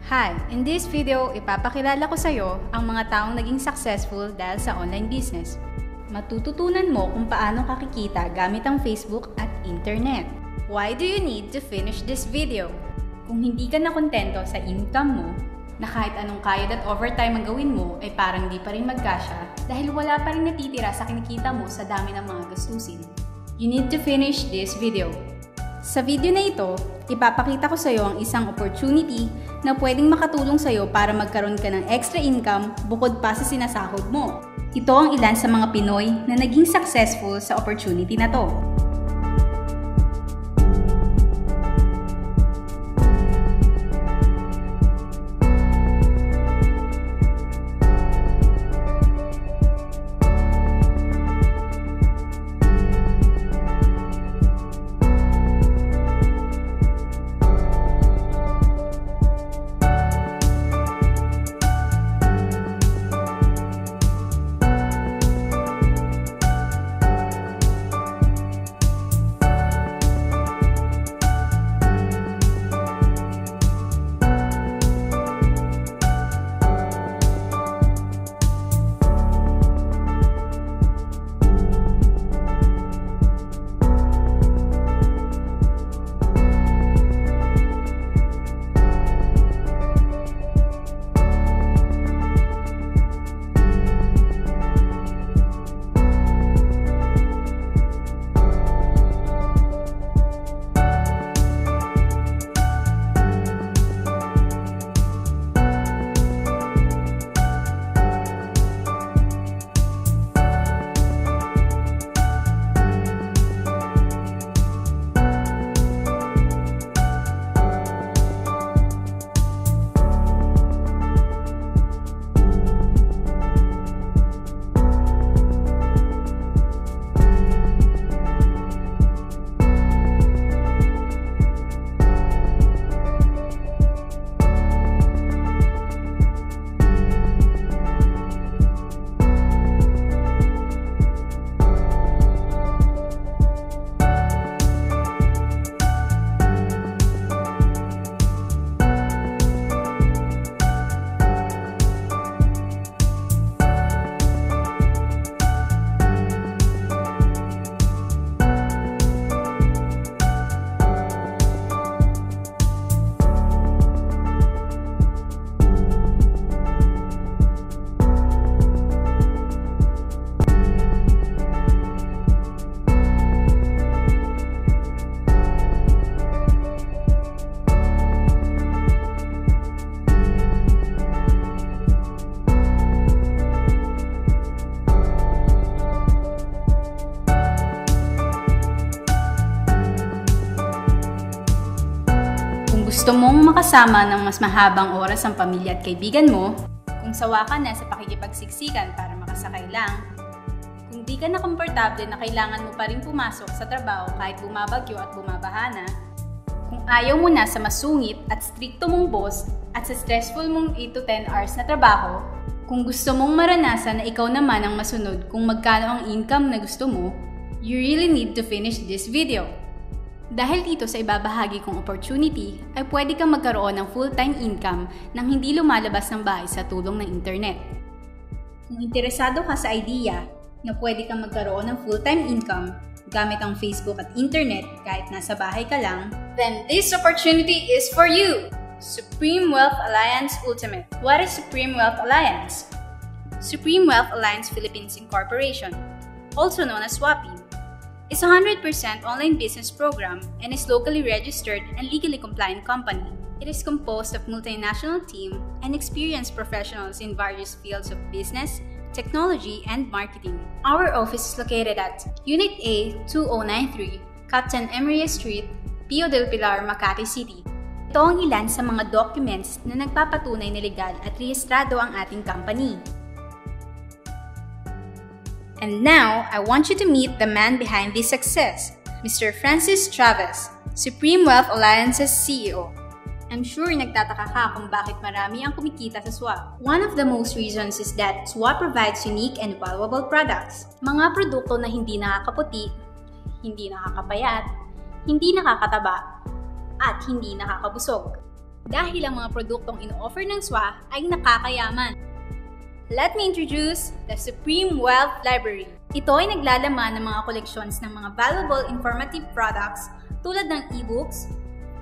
Hi! In this video, ipapakilala ko sa iyo ang mga taong naging successful dahil sa online business. Matututunan mo kung paano kakikita gamit ang Facebook at Internet. Why do you need to finish this video? Kung hindi ka nakontento sa income mo, na kahit anong kayod at overtime ang gawin mo ay parang di pa rin magkasya dahil wala pa rin natitira sa kinikita mo sa dami ng mga gastusin. You need to finish this video. Sa video na ito, ipapakita ko sa iyo ang isang opportunity na pwedeng makatulong sa iyo para magkaroon ka ng extra income bukod pa sa sinasahod mo. Ito ang ilan sa mga Pinoy na naging successful sa opportunity na to. Gusto mong makasama ng mas mahabang oras ang pamilya at kaibigan mo, kung sawa ka na sa pakikipagsiksikan para makasakay lang, kung di ka na komportable na kailangan mo pa rin pumasok sa trabaho kahit bumabagyo at bumabaha na, kung ayaw mo na sa masungit at strikto mong boss at sa stressful mong 8 to 10 hours na trabaho, kung gusto mong maranasan na ikaw naman ang masunod kung magkano ang income na gusto mo, you really need to finish this video. Dahil dito sa ibabahagi kong opportunity ay pwede kang magkaroon ng full-time income nang hindi lumalabas ng bahay sa tulong ng internet. Kung interesado ka sa idea na pwede kang magkaroon ng full-time income gamit ang Facebook at internet kahit nasa bahay ka lang, then this opportunity is for you! Supreme Wealth Alliance Ultimate. What is Supreme Wealth Alliance? Supreme Wealth Alliance Philippines Incorporation, also known as SWAPI, is a 100% online business program and is locally registered and legally compliant company. It is composed of multinational team and experienced professionals in various fields of business, technology, and marketing. Our office is located at Unit A 2093, Captain Emery Street, Pio del Pilar, Makati City. Ito ang ilan sa mga documents na nagpapatunay na legal at rehistrado ang ating company. And now, I want you to meet the man behind this success, Mr. Francis Chavez, Supreme Wealth Alliance's CEO. I'm sure nagtataka ka kung bakit marami ang kumikita sa SWAP. One of the most reasons is that SWAP provides unique and valuable products. Mga produkto na hindi nakakaputi, hindi nakakapayat, hindi nakakataba, at hindi nakakabusog. dahil ang mga produktong ino-offer ng SWA ay nakakayaman. Let me introduce the Supreme Wealth Library. Ito ay naglalaman ng mga collections ng mga valuable informative products tulad ng e-books,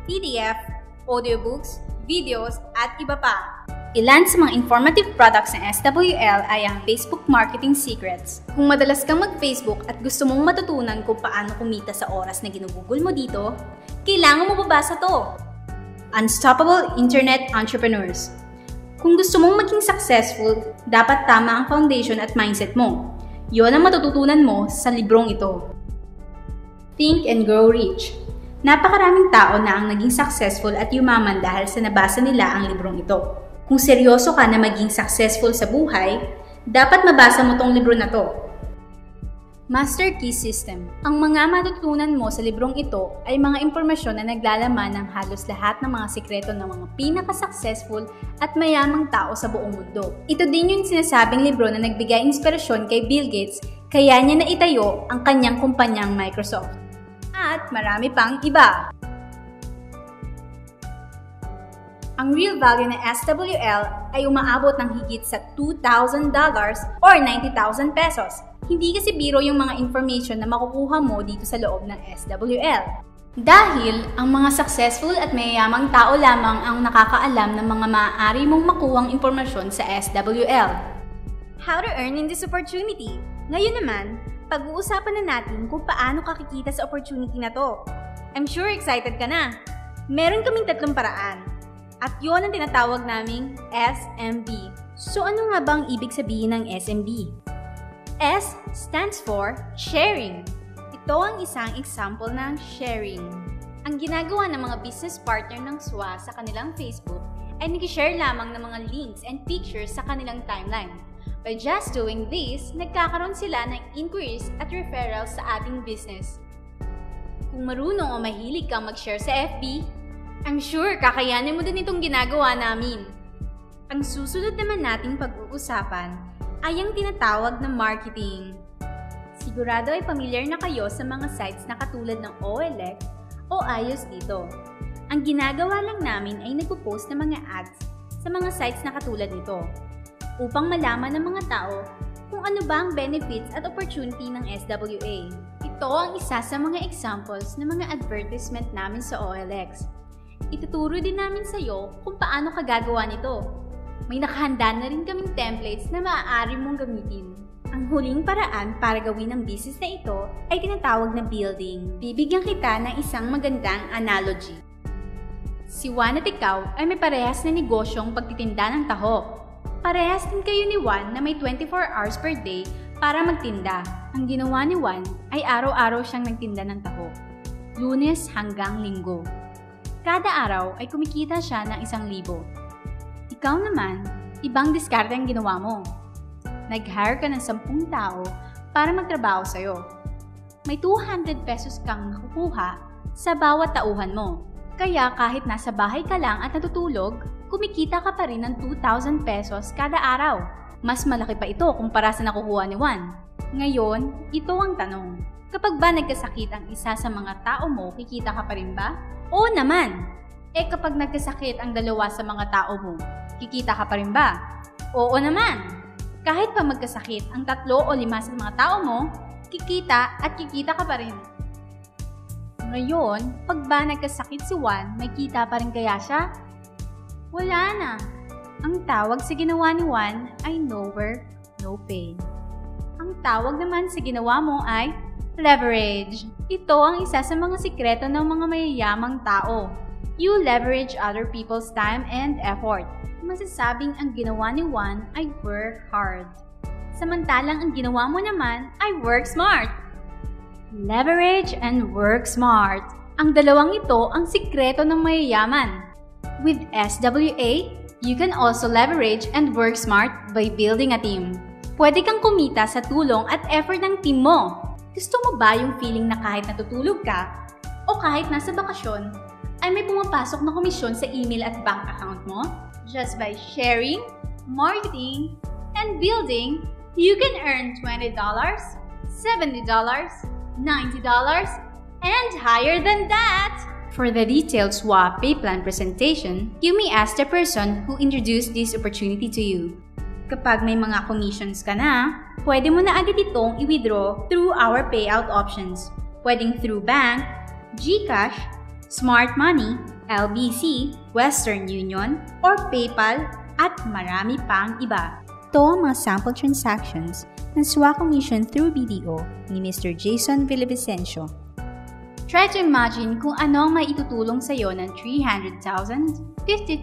PDF, audiobooks, videos, at iba pa. Ilan sa mga informative products ng SWL ay ang Facebook Marketing Secrets. Kung madalas kang mag-Facebook at gusto mong matutunan kung paano kumita sa oras na ginugugol mo dito, kailangan mo babasa to. Unstoppable Internet Entrepreneurs. Kung gusto mong maging successful, dapat tama ang foundation at mindset mo. Yon ang matututunan mo sa librong ito. Think and Grow Rich. Napakaraming tao na ang naging successful at yumaman dahil sa nabasa nila ang librong ito. Kung seryoso ka na maging successful sa buhay, dapat mabasa mo tong libro na to. Master Key System. Ang mga matutunan mo sa librong ito ay mga impormasyon na naglalaman ng halos lahat ng mga sikreto ng mga pinaka-successful at mayamang tao sa buong mundo. Ito din yung sinasabing libro na nagbigay inspirasyon kay Bill Gates kaya niya naitayo ang kanyang kumpanyang Microsoft. At marami pang iba. Ang real value ng SWL ay umaabot ng higit sa $2,000 or 90,000 pesos. Hindi kasi biro yung mga information na makukuha mo dito sa loob ng SWL. Dahil ang mga successful at mayayamang tao lamang ang nakakaalam ng mga maaari mong makuhang impormasyon sa SWL. How to earn in this opportunity? Ngayon naman, pag-uusapan na natin kung paano kakikita sa opportunity na to. I'm sure excited ka na. Meron kaming 3 paraan. At yun ang tinatawag naming SMB. So ano nga bang ibig sabihin ng SMB? S stands for sharing. Ito ang isang example ng sharing. Ang ginagawa ng mga business partner ng SWA sa kanilang Facebook ay nag-share lamang ng mga links and pictures sa kanilang timeline. By just doing this, nagkakaroon sila ng inquiries at referrals sa ating business. Kung marunong o mahilig kang mag-share sa FB, I'm sure kakayanin mo din itong ginagawa namin. Ang susunod naman nating pag-uusapan ay ang tinatawag na marketing. Sigurado ay pamilyar na kayo sa mga sites na katulad ng OLX o ayos dito. Ang ginagawa lang namin ay nagpo-post ng mga ads sa mga sites na katulad nito upang malaman ng mga tao kung ano ba ang benefits at opportunity ng SWA. Ito ang isa sa mga examples ng mga advertisement namin sa OLX. Ituturo din namin sa iyo kung paano ka gagawa nito. May nakahanda na rin kaming templates na maaari mong gamitin. Ang huling paraan para gawin ang business na ito ay tinatawag na building. Bibigyan kita ng isang magandang analogy. Si Juan at ikaw ay may parehas na negosyong pagtitinda ng taho. Parehas din kayo ni Juan na may 24 hours per day para magtinda. Ang ginawa ni Juan ay araw-araw siyang nagtinda ng taho, Lunes hanggang Linggo. Kada araw ay kumikita siya ng 1,000. Ikaw naman, ibang diskarte ang ginawa mo. Nag-hire ka ng 10 tao para magtrabaho sa'yo. May 200 pesos kang nakukuha sa bawat tauhan mo. Kaya kahit nasa bahay ka lang at natutulog, kumikita ka pa rin ng 2,000 pesos kada araw. Mas malaki pa ito kumpara sa nakukuha ni Juan. Ngayon, ito ang tanong. Kapag ba nagkasakit ang isa sa mga tao mo, kikita ka pa rin ba? Oo naman! Kapag nagkasakit ang 2 sa mga tao mo, kikita ka pa rin ba? Oo naman! Kahit pa magkasakit ang 3 o 5 sa mga tao mo, kikita at kikita ka pa rin. Ngayon, pag ba nagkasakit si Juan, may kita pa rin kaya siya? Wala na. Ang tawag sa ginawa ni Juan ay no work, no pay. Ang tawag naman sa ginawa mo ay leverage. Ito ang isa sa mga sikreto ng mga mayayamang tao. You leverage other people's time and effort. Masasabing ang ginawa ni Juan ay work hard. Samantalang ang ginawa mo naman ay work smart. Leverage and work smart. Ang dalawang ito ang sikreto ng mayayaman. With SWA, you can also leverage and work smart by building a team. Pwede kang kumita sa tulong at effort ng team mo. Gusto mo ba yung feeling na kahit natutulog ka o kahit nasa bakasyon, ay may pumapasok na komisyon sa email at bank account mo? Just by sharing, marketing, and building, you can earn $20, $70, $90, and higher than that! For the detailed SWA pay plan presentation, you may ask the person who introduced this opportunity to you. Kapag may mga commissions ka na, pwede mo na agad itong i-withdraw through our payout options. Pwedeng through bank, GCash, Smart Money, LBC, Western Union, or PayPal, at marami pang iba. Ito ang mga sample transactions ng SWA commission through BDO ni Mr. Jason Villavicencio. Try to imagine kung ano ang maitutulong sa iyo ng 300,000, 50,000,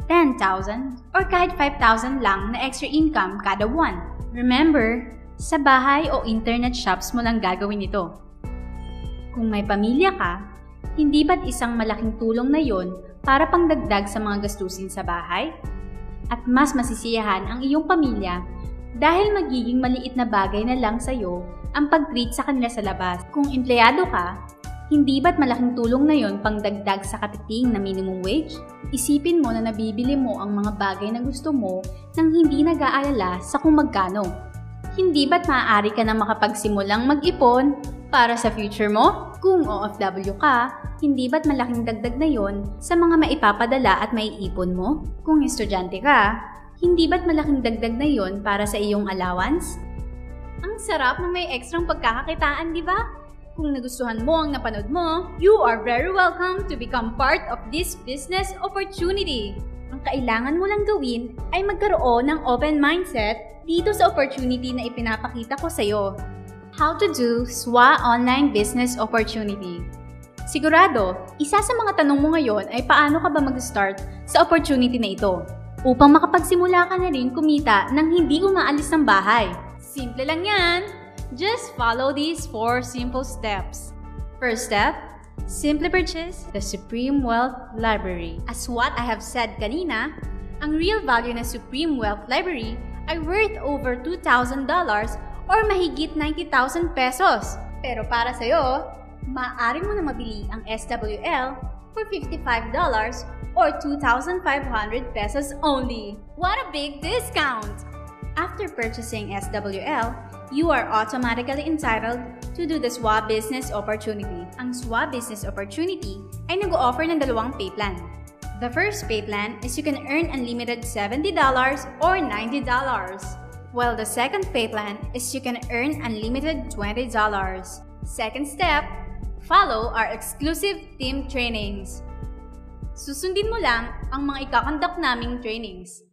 10,000, or kahit 5,000 lang na extra income kada buwan. Remember, sa bahay o internet shops mo lang gagawin ito. Kung may pamilya ka, hindi ba't isang malaking tulong na yon para pangdagdag sa mga gastusin sa bahay? At mas masisiyahan ang iyong pamilya dahil magiging maliit na bagay na lang sa iyo ang pag-treat sa kanila sa labas. Kung empleyado ka, hindi ba't malaking tulong na yon pangdagdag sa katiting na minimum wage? Isipin mo na nabibili mo ang mga bagay na gusto mo nang hindi nag-aalala sa kung magkano. Hindi ba't maaari ka na makapagsimulang mag-ipon para sa future mo? Kung OFW ka, hindi ba't malaking dagdag na yon sa mga maipapadala at maiipon mo? Kung estudyante ka, hindi ba't malaking dagdag na yon para sa iyong allowance? Ang sarap ng may ekstrang pagkakakitaan, di ba? Kung nagustuhan mo ang napanood mo, you are very welcome to become part of this business opportunity. Ang kailangan mo lang gawin ay magkaroon ng open mindset dito sa opportunity na ipinapakita ko sa iyo. How to do SWA online business opportunity. Sigurado, isa sa mga tanong mo ngayon ay paano ka ba mag-start sa opportunity na ito upang makapagsimula ka na rin kumita nang hindi umaalis ng bahay. Simple lang yan! Just follow these 4 simple steps. First step, simply purchase the Supreme Wealth Library. As what I have said kanina, ang real value ng Supreme Wealth Library ay worth over $2,000 or mahigit 90,000 pesos. Pero para sa'yo, maaari mo na mabili ang SWL for $55 or 2,500 pesos only. What a big discount! After purchasing SWL, you are automatically entitled to do the SWA Business Opportunity. Ang SWA Business Opportunity ay nag-o-offer ng 2 pay plan. The first pay plan is you can earn unlimited $70 or $90. While the second pay plan is you can earn unlimited $20. Second step, follow our exclusive team trainings. Susundin mo lang ang mga ikakonduct naming trainings.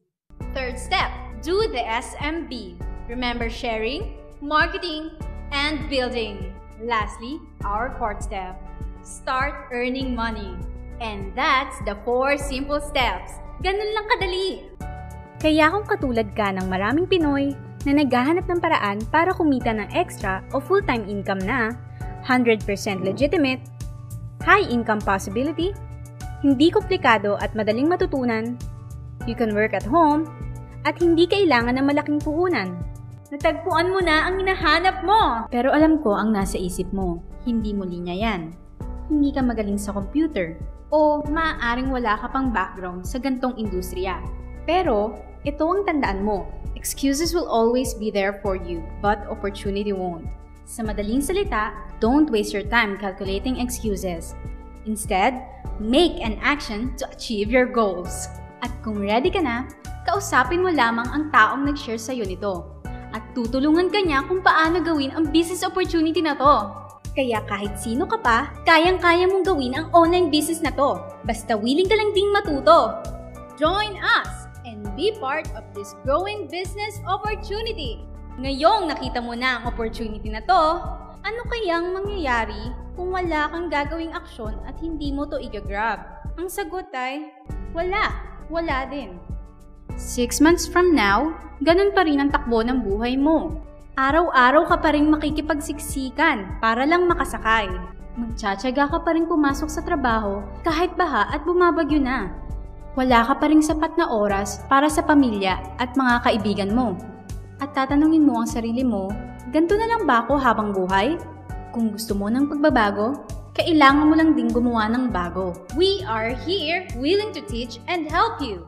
Third step, do the SMB. Remember sharing, marketing, and building. Lastly, our fourth step, start earning money. And that's the 4 simple steps. Ganun lang kadali. Kaya kung katulad ka ng maraming Pinoy na naghahanap ng paraan para kumita ng extra o full-time income na 100% legitimate, high income possibility, hindi komplikado at madaling matutunan, you can work at home, at hindi kailangan ng malaking puhunan. Natagpuan mo na ang hinahanap mo! Pero alam ko ang nasa isip mo, hindi mo linya yan. Hindi ka magaling sa computer, o maaaring wala ka pang background sa gantong industriya. Pero, ito ang tandaan mo, excuses will always be there for you, but opportunity won't. Sa madaling salita, don't waste your time calculating excuses. Instead, make an action to achieve your goals. At kung ready ka na, kausapin mo lamang ang taong nag-share sa'yo nito. At tutulungan ka niya kung paano gawin ang business opportunity na to. Kaya kahit sino ka pa, kayang-kaya mong gawin ang online business na to. Basta willing ka lang ding matuto. Join us and be part of this growing business opportunity. Ngayong nakita mo na ang opportunity na to, ano kayang mangyayari kung wala kang gagawing aksyon at hindi mo to i-grab? Ang sagot ay, wala din. 6 months from now, ganun pa rin ang takbo ng buhay mo. Araw-araw ka pa rin makikipagsiksikan para lang makasakay. Magtsatsaga ka pa rin pumasok sa trabaho kahit baha at bumabagyo na. Wala ka pa rin sapat na oras para sa pamilya at mga kaibigan mo. At tatanungin mo ang sarili mo, ganito na lang ba ako habang buhay? Kung gusto mo ng pagbabago, kailangan mo lang din gumawa ng bago. We are here willing to teach and help you.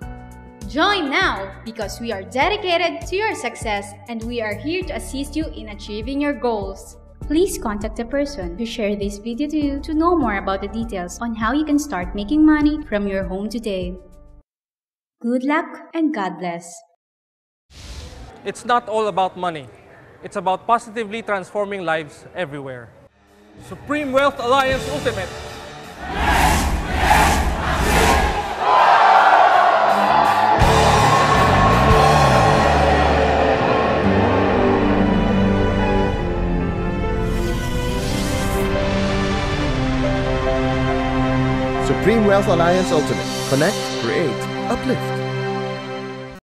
Join now because we are dedicated to your success and we are here to assist you in achieving your goals. Please contact the person who shared this video to you to know more about the details on how you can start making money from your home today. Good luck and God bless. It's not all about money. It's about positively transforming lives everywhere. Supreme Wealth Alliance Ultimate. Supreme Wealth Alliance Ultimate. Connect, create, uplift.